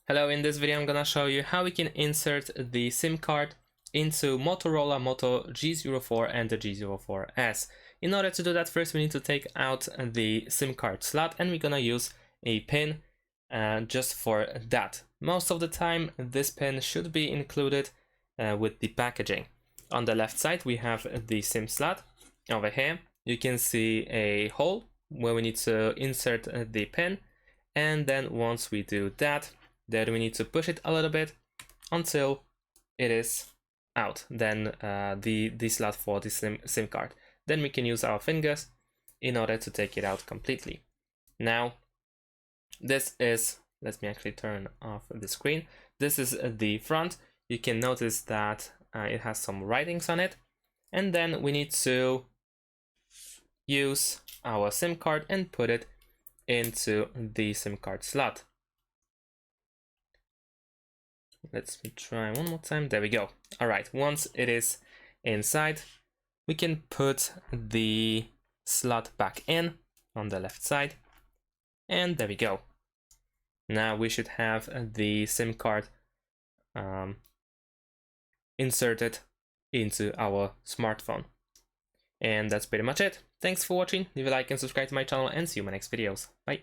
Hello, in this video I'm gonna show you how we can insert the SIM card into Motorola Moto G04 and the G04s. In order to do that, first we need to take out the SIM card slot, and we're gonna use a pin just for that. Most of the time this pin should be included with the packaging. On the left side we have the SIM slot. Over here you can see a hole where we need to insert the pin, and then once we do that, then we need to push it a little bit until it is out, then the slot for the SIM card. Then we can use our fingers in order to take it out completely. Now this is, let me actually turn off the screen. This is the front. You can notice that it has some writings on it, and then we need to use our SIM card and put it into the SIM card slot. Let's try one more time. There we go. All right, once it is inside, we can put the slot back in on the left side, and there we go. Now we should have the SIM card inserted into our smartphone. And that's pretty much it. Thanks for watching. Leave a like and subscribe to my channel, and see you in my next videos. Bye.